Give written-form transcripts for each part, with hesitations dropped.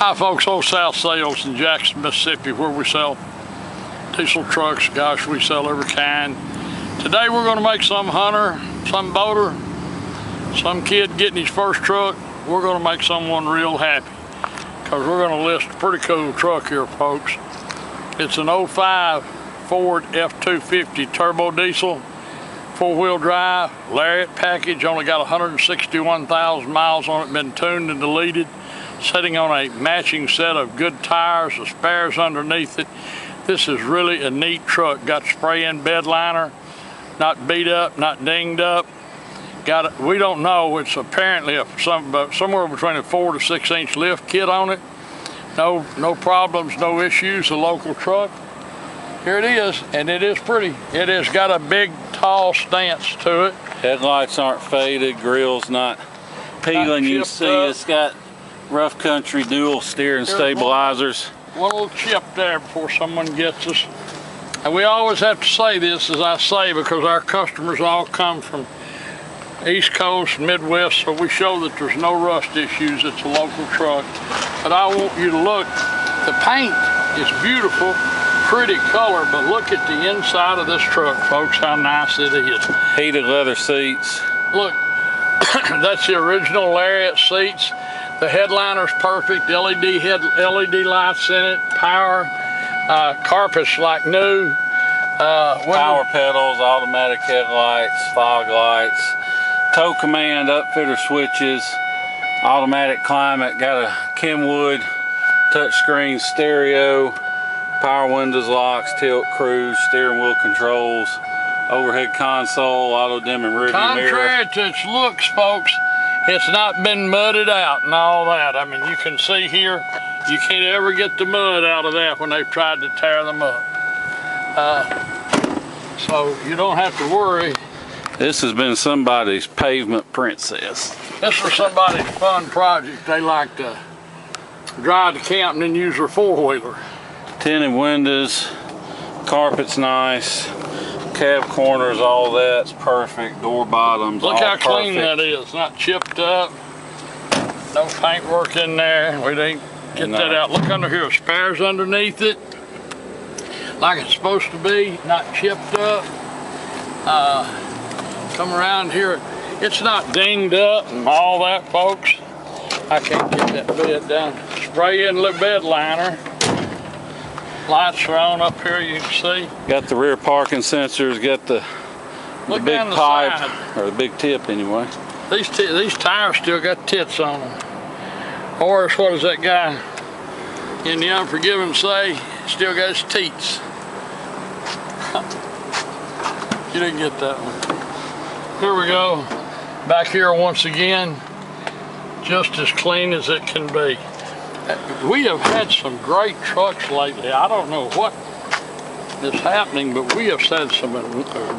Hi folks, Old South Sales in Jackson, Mississippi, where we sell diesel trucks. Gosh, we sell every kind. Today we're going to make some hunter, some boater, some kid getting his first truck. We're going to make someone real happy because we're going to list a pretty cool truck here, folks. It's an 05 Ford F250 turbo diesel, four-wheel drive, Lariat package. Only got 161,000 miles on it, been tuned and deleted. Sitting on a matching set of good tires, the spares underneath it. This is really a neat truck. Got spray-in bed liner, not beat up, not dinged up. Got it, we don't know, it's apparently somewhere between a 4 to 6 inch lift kit on it. No problems, no issues, a local truck. Here it is, and it is pretty. It has got a big, tall stance to it. Headlights aren't faded, grill's not peeling. You see it's got rough country dual steering stabilizers. One little chip there before someone gets us. And we always have to say this, as I say, because our customers all come from East Coast, Midwest, so we show that there's no rust issues. It's a local truck. But I want you to look. The paint is beautiful, pretty color, but look at the inside of this truck, folks, how nice it is. Heated leather seats. Look, that's the original Lariat seats. The headliner's perfect, LED lights in it, power, carpet's like new. Power pedals, automatic headlights, fog lights, tow command, upfitter switches, automatic climate, got a Kenwood touchscreen stereo, power windows, locks, tilt, cruise, steering wheel controls, overhead console, auto dimming rearview mirror. Contrary to its looks, folks, it's not been mudded out and all that. I mean, you can see here, you can't ever get the mud out of that when they've tried to tear them up. So you don't have to worry. This has been somebody's pavement princess. This was somebody's fun project. They like to drive to camp and then use their four-wheeler. Tinted windows, carpet's nice, cab corners, all that's perfect, door bottoms, look all how clean perfect. that is, not chipped up, no paint work in there. We didn't get that out. Look under here, spares underneath it, like it's supposed to be, not chipped up. Come around here, it's not dinged up and all that, folks. I can't get that bed down. Spray in the bed liner. Lights are on up here, you can see. Got the rear parking sensors, got the big pipe, side. or the big tip anyway. These tires still got tits on them. Or what does that guy in The Unforgiven say? Still got his teats. You didn't get that one. Here we go. Back here once again, just as clean as it can be. We have had some great trucks lately. I don't know what is happening, but we have had some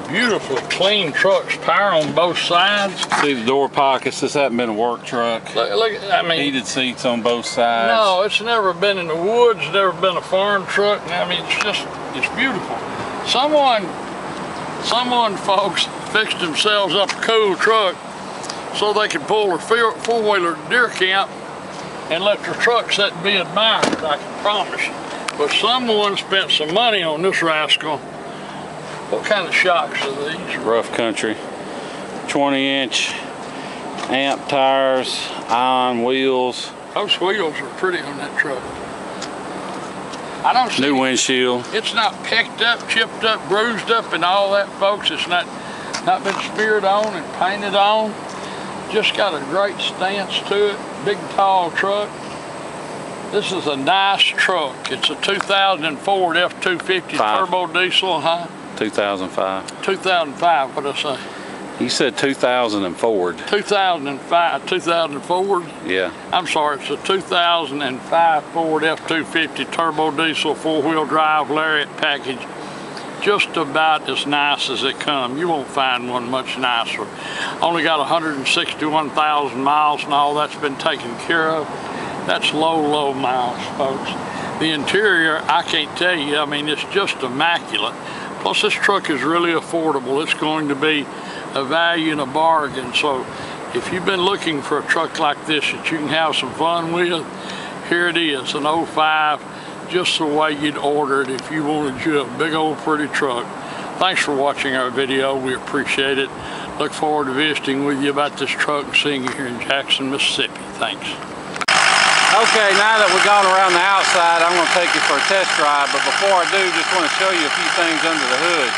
beautifully clean trucks, power on both sides. See the door pockets, this hasn't been a work truck. Look, I mean, heated seats on both sides. No, it's never been in the woods, never been a farm truck. I mean, it's beautiful. Someone, folks, fixed themselves up a cool truck so they could pull their four-wheeler to deer camp and let their truck sit and be admired, I can promise you. But someone spent some money on this rascal. What kind of shocks are these? Rough country. 20-inch amp tires, ion wheels. Those wheels are pretty on that truck. I don't see new windshield. It's not picked up, chipped up, bruised up and all that, folks. It's not been speared on and painted on. Just got a great stance to it. Big, tall truck. This is a nice truck. It's a 2000 Ford F250 turbo diesel, huh? 2005. 2005, what did I say? You said 2000 Ford. 2005, 2000 Ford? Yeah. I'm sorry, it's a 2005 Ford F250 turbo diesel, four-wheel drive Lariat package. Just about as nice as they come. You won't find one much nicer. Only got 161,000 miles and all that's been taken care of. That's low miles, folks. The interior, I can't tell you, I mean, it's just immaculate. Plus this truck is really affordable. It's going to be a value and a bargain. So if you've been looking for a truck like this that you can have some fun with, Here it is, an 05, just the way you'd order it if you wanted you a big old pretty truck. Thanks for watching our video. We appreciate it. Look forward to visiting with you about this truck and seeing you here in Jackson, Mississippi. Thanks. Okay, now that we've gone around the outside, I'm going to take you for a test drive. But before I do, just want to show you a few things under the hood.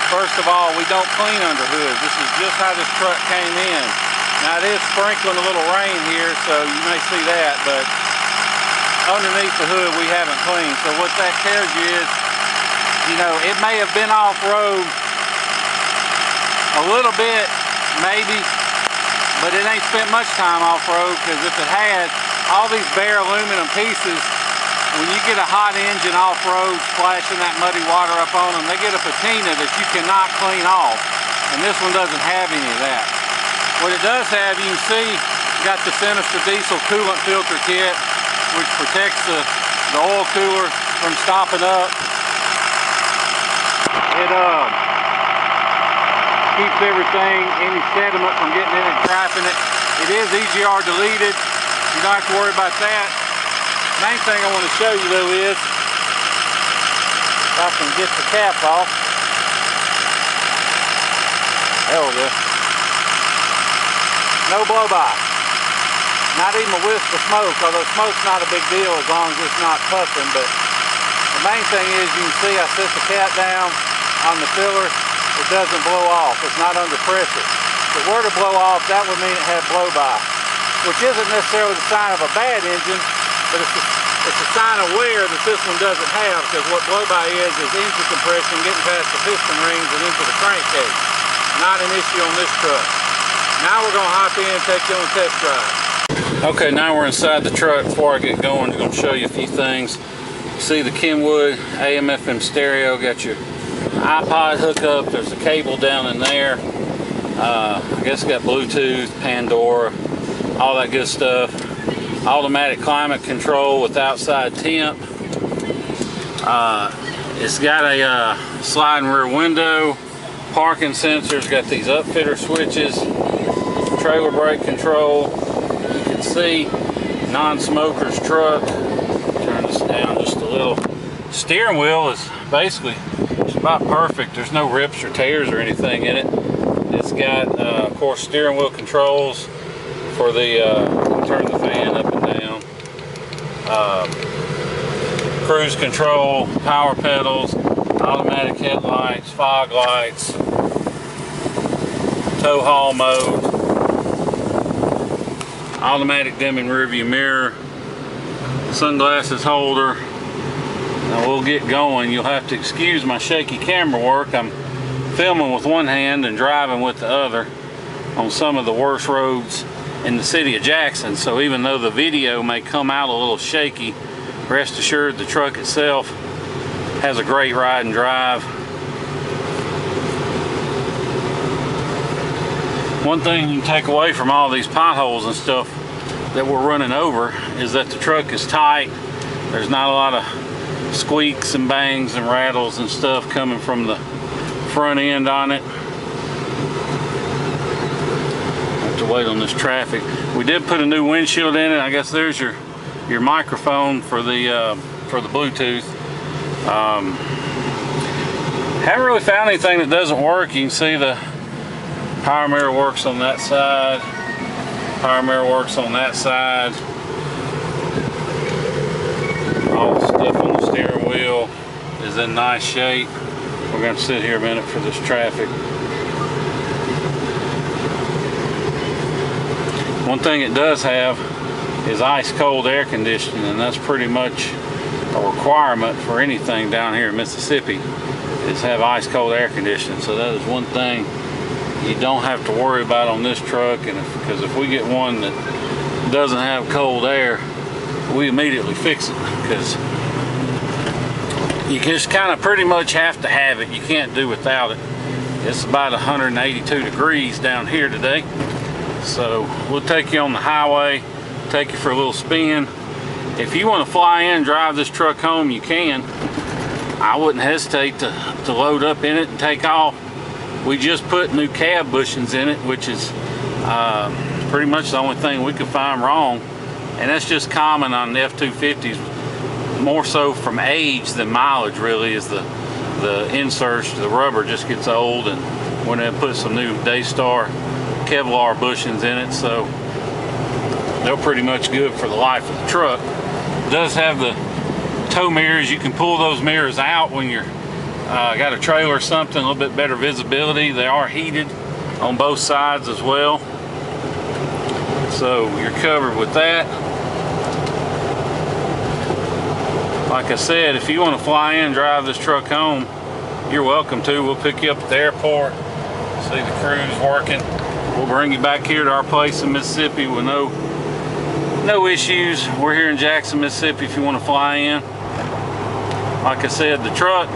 First of all, we don't clean under hood. This is just how this truck came in. Now it is sprinkling a little rain here, so you may see that, but underneath the hood we haven't cleaned. So what that tells you is, you know, it may have been off-road a little bit, maybe, but it ain't spent much time off-road, because if it had, all these bare aluminum pieces, when you get a hot engine off-road splashing that muddy water up on them, they get a patina that you cannot clean off, and this one doesn't have any of that. What it does have, you can see, it's got the Sinister Diesel coolant filter kit, which protects the oil cooler from stopping up. It keeps everything, any sediment from getting in and trapping it. It is EGR deleted. You don't have to worry about that. Main thing I want to show you though is, if I can get the cap off. There we go. No blow-by. Not even a wisp of smoke, although smoke's not a big deal as long as it's not puffing. But the main thing is, you can see I set the cap down on the filler. It doesn't blow off. It's not under pressure. If it were to blow off, that would mean it had blow-by, which isn't necessarily the sign of a bad engine, but it's a sign of wear that this one doesn't have, because what blow-by is engine compression getting past the piston rings and into the crankcase. Not an issue on this truck. Now we're going to hop in and take you on a test drive. Okay, now we're inside the truck. Before I get going, I'm going to show you a few things. You see the Kenwood AM/FM stereo, got your iPod hookup. There's a cable down in there. I guess it's got Bluetooth, Pandora, all that good stuff. Automatic climate control with outside temp. It's got a sliding rear window, parking sensors, got these upfitter switches, trailer brake control. You can see non-smoker's truck. Turn this down just a little. Steering wheel is basically it's about perfect. There's no rips or tears or anything in it. It's got of course steering wheel controls for the turn the fan up and down, cruise control, power pedals, automatic headlights, fog lights, tow haul mode, automatic dimming rear view mirror, sunglasses holder. Now we'll get going. You'll have to excuse my shaky camera work. I'm filming with one hand and driving with the other on some of the worst roads in the city of Jackson. So even though the video may come out a little shaky, rest assured the truck itself has a great ride and drive. One thing you can take away from all these potholes and stuff that we're running over is that the truck is tight. There's not a lot of squeaks and bangs and rattles and stuff coming from the front end on it. Have to wait on this traffic. We did put a new windshield in it. I guess there's your microphone for the Bluetooth. Haven't really found anything that doesn't work. You can see the power mirror works on that side. Power mirror works on that side. All the stuff on the steering wheel is in nice shape. We're going to sit here a minute for this traffic. One thing it does have is ice cold air conditioning, and that's pretty much a requirement for anything down here in Mississippi, is have ice cold air conditioning. So that is one thing you don't have to worry about on this truck, and because if we get one that doesn't have cold air, we immediately fix it, because you just kind of pretty much have to have it. You can't do without it. It's about 182 degrees down here today, so we'll take you on the highway, take you for a little spin. If you want to fly in and drive this truck home, you can. I wouldn't hesitate to load up in it and take off. We just put new cab bushings in it, which is pretty much the only thing we could find wrong. and that's just common on the F250s, more so from age than mileage. Really, is the inserts, the rubber just gets old, and when they put some new Daystar Kevlar bushings in it, so they're pretty much good for the life of the truck. It does have the tow mirrors. You can pull those mirrors out when you're got a trailer or something, a little bit better visibility. They are heated on both sides as well, so you're covered with that. Like I said, if you want to fly in and drive this truck home, you're welcome to. We'll pick you up at the airport, see the crews working. We'll bring you back here to our place in Mississippi with no issues. We're here in Jackson, Mississippi if you want to fly in. Like I said, the truck,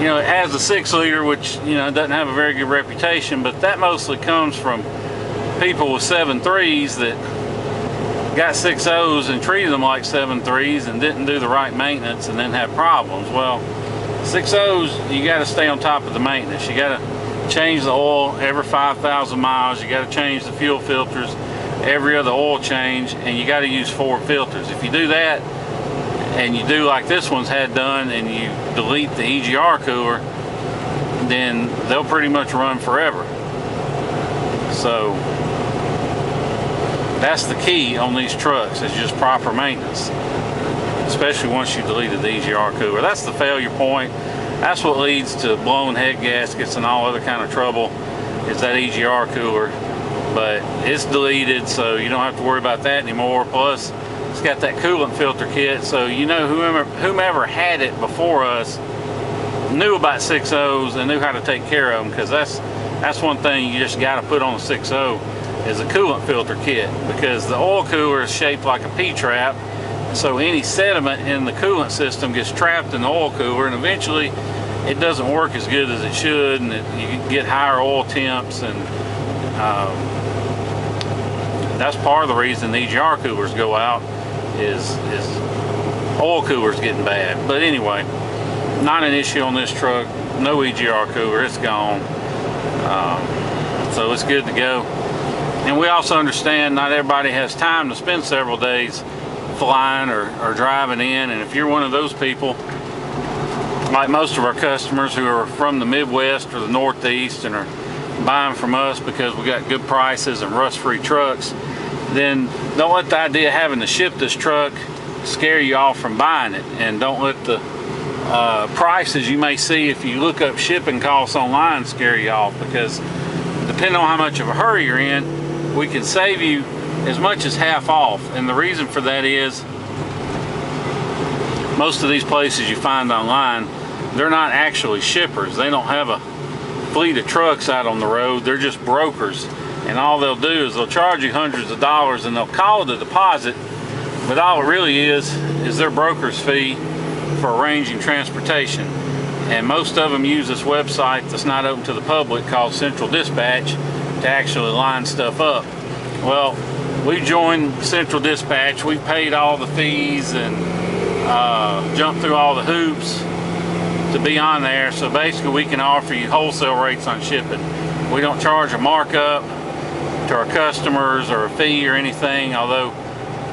you know, it has a 6-liter, which, you know, doesn't have a very good reputation, but that mostly comes from people with 7.3s that got 6.0s and treated them like 7.3s and didn't do the right maintenance and then have problems. Well, 6.0s, you got to stay on top of the maintenance. You got to change the oil every 5,000 miles. You got to change the fuel filters every other oil change, and you got to use 4 filters. If you do that, and you do like this one's had done, and you delete the EGR cooler, then they'll pretty much run forever. So that's the key on these trucks, is just proper maintenance, especially once you deleted the EGR cooler. That's the failure point. That's what leads to blown head gaskets and all other kind of trouble, is that EGR cooler. But it's deleted, so you don't have to worry about that anymore. Plus, it's got that coolant filter kit, so you know whomever had it before us knew about 6.0s and knew how to take care of them, because that's one thing you just got to put on a 6.0 is a coolant filter kit, because the oil cooler is shaped like a P-trap, so any sediment in the coolant system gets trapped in the oil cooler, and eventually it doesn't work as good as it should, and you get higher oil temps, and that's part of the reason the EGR coolers go out, is oil coolers getting bad. But anyway, not an issue on this truck. No EGR cooler, it's gone. So it's good to go. And we also understand not everybody has time to spend several days flying or driving in, and if you're one of those people, like most of our customers who are from the Midwest or the Northeast and are buying from us because we got good prices and rust-free trucks, then don't let the idea of having to ship this truck scare you off from buying it, and don't let the prices you may see if you look up shipping costs online scare you off, because depending on how much of a hurry you're in, we can save you as much as half off. And the reason for that is most of these places you find online, they're not actually shippers. They don't have a fleet of trucks out on the road. They're just brokers, and all they'll do is they'll charge you hundreds of dollars and they'll call it a deposit, but all it really is their broker's fee for arranging transportation. And most of them use this website that's not open to the public called Central Dispatch to actually line stuff up. Well, we joined Central Dispatch. We paid all the fees and jumped through all the hoops to be on there, so basically we can offer you wholesale rates on shipping. We don't charge a markup to our customers or a fee or anything, although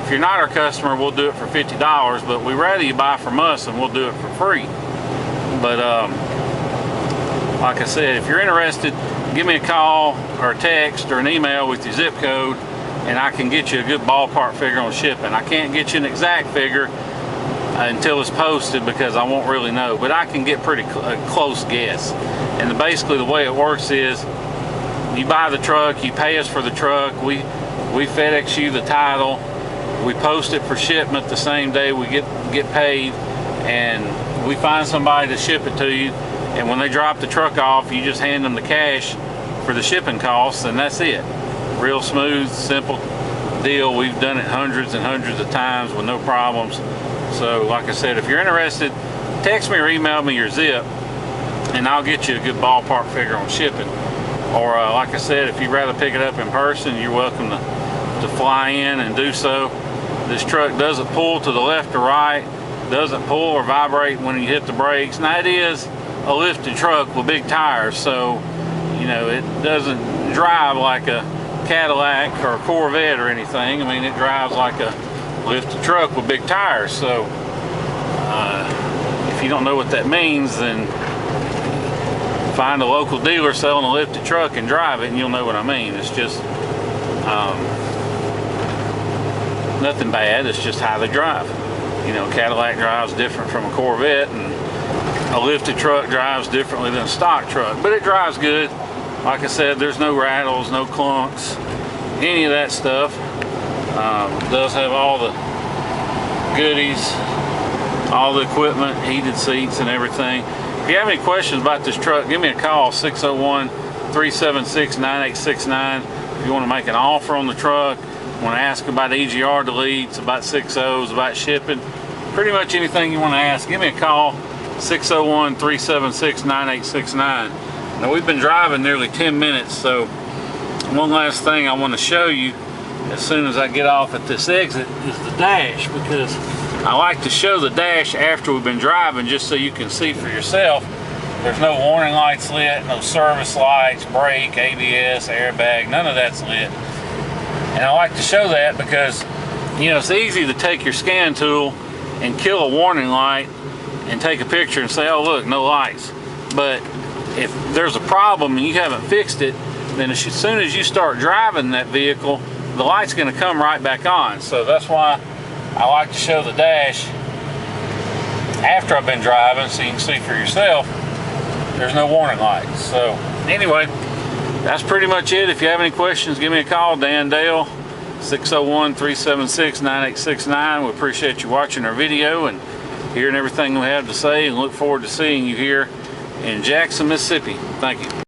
if you're not our customer, we'll do it for $50, but we'd rather you buy from us and we'll do it for free. But like I said, if you're interested, give me a call or a text or an email with your zip code, and I can get you a good ballpark figure on shipping. I can't get you an exact figure until it's posted, because I won't really know, but I can get pretty close guess. And basically the way it works is you buy the truck, you pay us for the truck, we FedEx you the title, we post it for shipment the same day we get paid, and we find somebody to ship it to you, and when they drop the truck off, you just hand them the cash for the shipping costs, and that's it. Real smooth, simple deal. We've done it hundreds and hundreds of times with no problems. So like I said, if you're interested, text me or email me your zip, and I'll get you a good ballpark figure on shipping. Or like I said, if you'd rather pick it up in person, you're welcome to fly in and do so. This truck doesn't pull to the left or right, doesn't pull or vibrate when you hit the brakes. Now it is a lifted truck with big tires, so you know it doesn't drive like a Cadillac or a Corvette or anything. I mean, it drives like a lifted truck with big tires. So if you don't know what that means, then find a local dealer selling a lifted truck and drive it, and you'll know what I mean. It's just nothing bad, it's just how they drive. You know, Cadillac drives different from a Corvette, and a lifted truck drives differently than a stock truck, but it drives good. Like I said, there's no rattles, no clunks, any of that stuff. Does have all the goodies, all the equipment, heated seats and everything. If you have any questions about this truck, give me a call, 601-376-9869. If you want to make an offer on the truck, want to ask about EGR deletes, about 6.0s, about shipping, pretty much anything you want to ask, give me a call, 601-376-9869. Now, we've been driving nearly 10 minutes, so one last thing I want to show you as soon as I get off at this exit is the dash, because I like to show the dash after we've been driving just so you can see for yourself. There's no warning lights lit, no service lights, brake, ABS, airbag, none of that's lit. And I like to show that because, you know, it's easy to take your scan tool and kill a warning light and take a picture and say, oh look, no lights. But if there's a problem and you haven't fixed it, then as soon as you start driving that vehicle, the light's going to come right back on. So that's why I like to show the dash after I've been driving so you can see for yourself there's no warning lights. So anyway, that's pretty much it. If you have any questions, give me a call, Dan Dale, 601-376-9869. We appreciate you watching our video and hearing everything we have to say, and look forward to seeing you here in Jackson, Mississippi. Thank you.